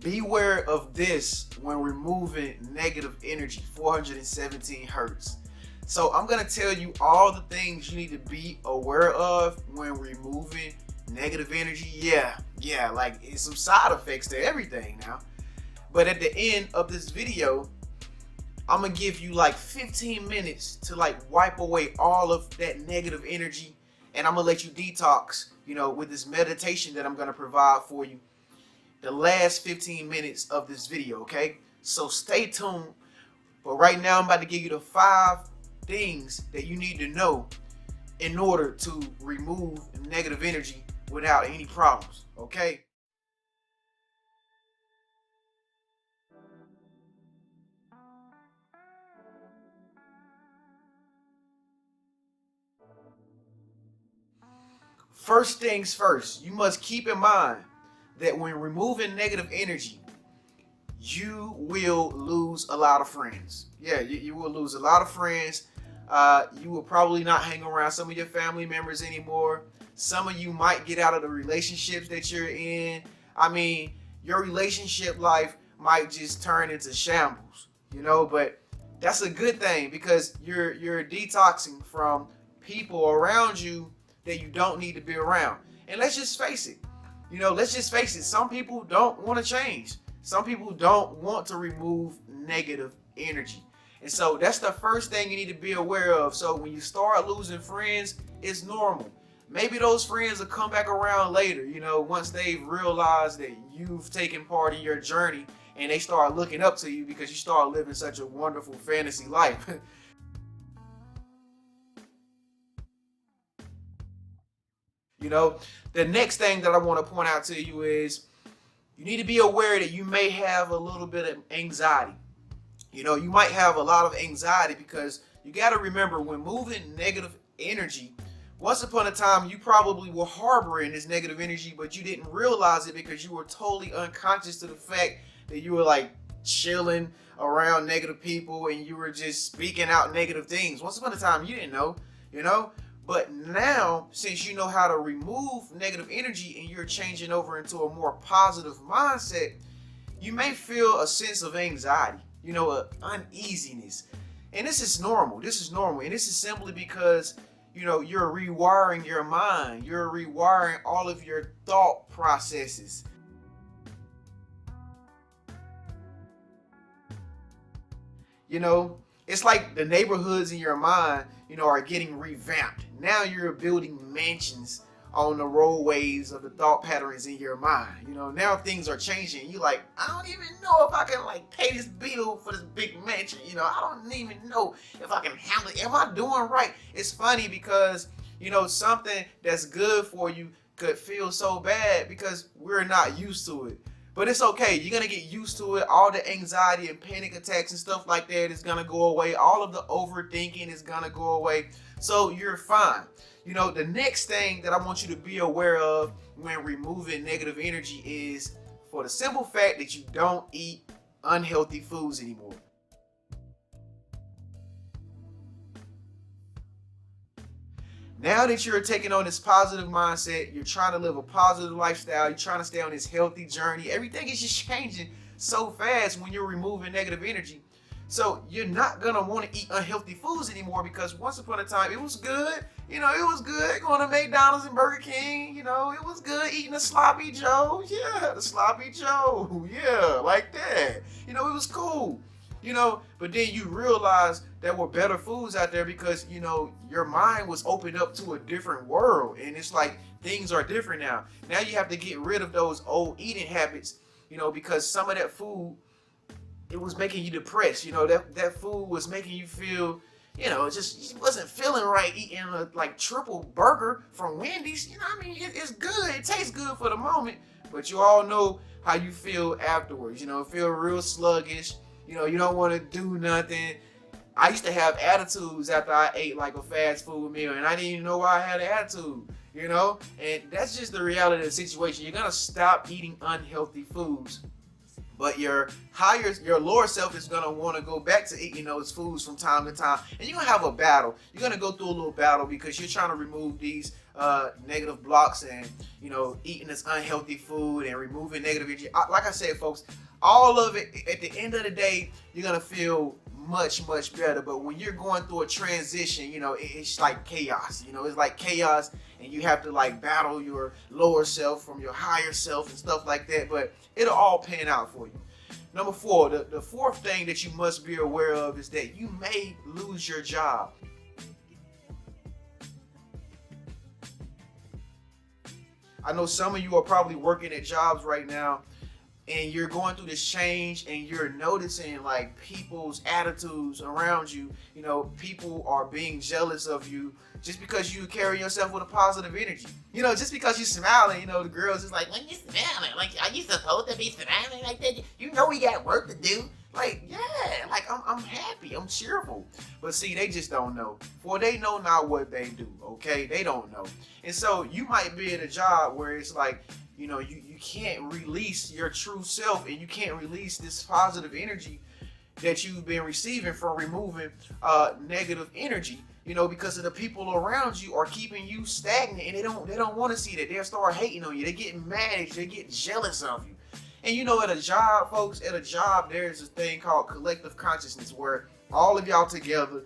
Beware of this when removing negative energy, 417 hertz. So I'm going to tell you all the things you need to be aware of when removing negative energy. Yeah, like it's some side effects to everything now. But at the end of this video, I'm going to give you like 15 minutes to like wipe away all of that negative energy. And I'm going to let you detox, with this meditation that I'm going to provide for you the last 15 minutes of this video, okay? So stay tuned. But right now I'm about to give you the 5 things that you need to know in order to remove negative energy without any problems, okay? First things first, you must keep in mind that when removing negative energy, you will lose a lot of friends. Yeah, you will lose a lot of friends. You will probably not hang around some of your family members anymore. Some of you might get out of the relationships that you're in. I mean, your relationship life might just turn into shambles, but that's a good thing because you're detoxing from people around you that you don't need to be around. And let's just face it, some people don't want to change. Some people don't want to remove negative energy. And so that's the first thing you need to be aware of. So when you start losing friends, it's normal. Maybe those friends will come back around later, once they've realized that you've taken part in your journey and they start looking up to you because you start living such a wonderful fantasy life. The next thing that I want to point out to you is you need to be aware that you may have a little bit of anxiety. You might have a lot of anxiety because you got to remember when moving negative energy, once upon a time you probably were harboring this negative energy, but you didn't realize it because you were totally unconscious to the fact that you were like chilling around negative people and you were just speaking out negative things. Once upon a time you didn't know, But now, since you know how to remove negative energy and you're changing over into a more positive mindset, you may feel a sense of anxiety, uneasiness. And this is normal. And this is simply because, you're rewiring your mind. You're rewiring all of your thought processes. It's like the neighborhoods in your mind, are getting revamped. Now you're building mansions on the roadways of the thought patterns in your mind. Now things are changing. You're like, I don't even know if I can pay this bill for this big mansion. I don't even know if I can handle it. Am I doing right? It's funny because, something that's good for you could feel so bad because we're not used to it. But it's okay. You're going to get used to it. All the anxiety and panic attacks and stuff like that is going to go away. All of the overthinking is going to go away. So you're fine. The next thing that I want you to be aware of when removing negative energy is for the simple fact that you don't eat unhealthy foods anymore. Now that you're taking on this positive mindset, you're trying to live a positive lifestyle, you're trying to stay on this healthy journey, everything is just changing so fast when you're removing negative energy. So you're not going to want to eat unhealthy foods anymore because once upon a time it was good. It was good going to McDonald's and Burger King. It was good eating a sloppy Joe. Yeah, the sloppy Joe. Yeah, like that. It was cool. But then you realize there were better foods out there because, your mind was opened up to a different world. And it's like things are different now. Now you have to get rid of those old eating habits, because some of that food, it was making you depressed. That food was making you feel, you wasn't feeling right eating a triple burger from Wendy's. It's good. It tastes good for the moment. But you all know how you feel afterwards. Feel real sluggish. You don't want to do nothing. I used to have attitudes after I ate a fast food meal, and I didn't even know why I had an attitude, and that's just the reality of the situation. You're going to stop eating unhealthy foods. But your lower self is gonna want to go back to eating those foods from time to time, and you're gonna have a battle. You're gonna go through a little battle because you're trying to remove these negative blocks and eating this unhealthy food and removing negative energy. Like I said, folks, all of it at the end of the day, you're gonna feel much better. But when you're going through a transition, it's like chaos. It's like chaos, and you have to like battle your lower self from your higher self and stuff like that. But it'll all pan out for you. Number 4, the fourth thing that you must be aware of is that you may lose your job. I know some of you are probably working at jobs right now, and you're going through this change, and you're noticing like people's attitudes around you. People are being jealous of you just because you carry yourself with a positive energy. Just because you're smiling, the girls is like, when you smiling, like, are you supposed to be smiling like that? We got work to do. Like, yeah, like I'm happy, I'm cheerful. But see, they just don't know. For they know not what they do, okay? They don't know. And so you might be at a job where it's like, you can't release your true self, and you can't release this positive energy that you've been receiving from removing negative energy, because of the people around you are keeping you stagnant, and they don't want to see that. They'll start hating on you. They get mad, they get jealous of you. And at a job, folks, there's a thing called collective consciousness, where all of y'all together,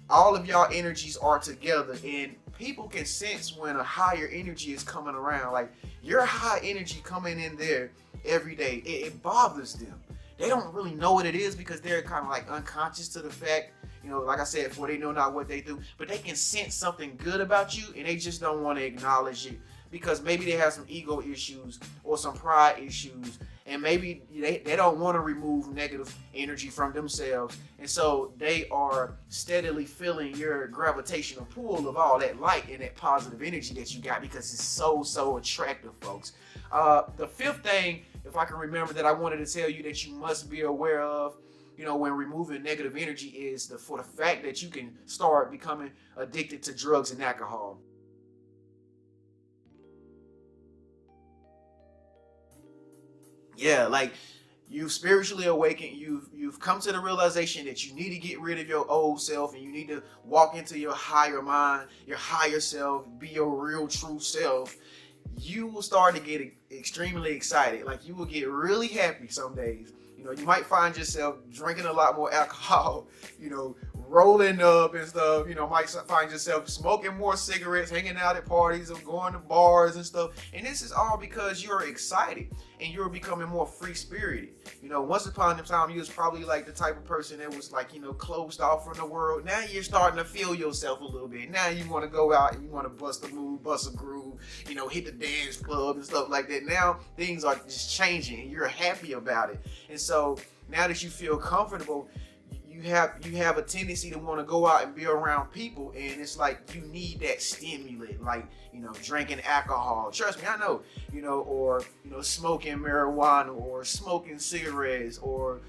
all of y'all energies are together, and people can sense when a higher energy is coming around. Like, your high energy coming in there every day, it bothers them. They don't really know what it is because they're kind of like unconscious to the fact, like I said before, they know not what they do, but they can sense something good about you, and they just don't want to acknowledge it because maybe they have some ego issues or some pride issues, and maybe they don't want to remove negative energy from themselves, and so they are steadily feeling your gravitational pull of all that light and that positive energy that you got, because it's so attractive, folks. The fifth thing, if I can remember, that I wanted to tell you that you must be aware of, when removing negative energy, is for the fact that you can start becoming addicted to drugs and alcohol. Yeah, like, you've spiritually awakened, you've come to the realization that you need to get rid of your old self, and you need to walk into your higher mind, your higher self, be your real true self. You will start to get extremely excited. Like, you will get really happy some days. You might find yourself drinking a lot more alcohol, rolling up and stuff. Might find yourself smoking more cigarettes, hanging out at parties, or going to bars and stuff. And this is all because you're excited and you're becoming more free-spirited. Once upon a time, you was probably like the type of person that was like, closed off from the world. Now you're starting to feel yourself a little bit. Now you want to go out and you want to bust a move, bust a groove, hit the dance club and stuff like that. Now things are just changing, and you're happy about it. And so now that you feel comfortable, you have a tendency to want to go out and be around people, and it's like you need that stimulant, like drinking alcohol. Trust me, I know. Or smoking marijuana, or smoking cigarettes, or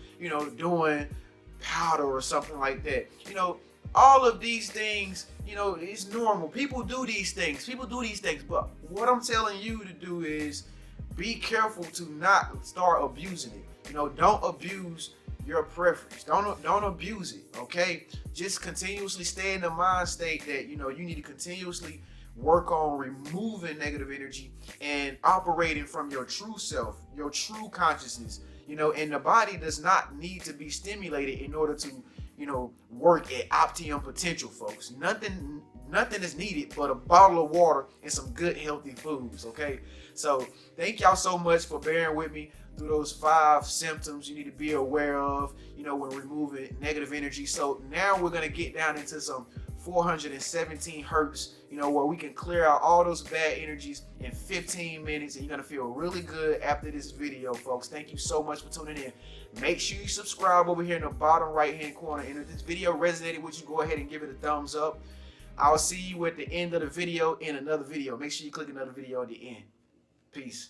doing powder or something like that. All of these things, it's normal. People do these things. But what I'm telling you to do is be careful to not start abusing it. Don't abuse your preference. Don't abuse it, okay? Just continuously stay in the mind state that, you need to continuously work on removing negative energy and operating from your true self, your true consciousness, and the body does not need to be stimulated in order to, work at optimum potential, folks. Nothing is needed but a bottle of water and some good healthy foods, okay? So thank y'all so much for bearing with me through those 5 symptoms you need to be aware of, when removing negative energy. So now we're going to get down into some 417 hertz, where we can clear out all those bad energies in 15 minutes, and you're going to feel really good after this video, folks. Thank you so much for tuning in. Make sure you subscribe over here in the bottom right hand corner, and if this video resonated with you, go ahead and give it a thumbs up. I'll see you at the end of the video in another video. Make sure you click another video at the end. Peace.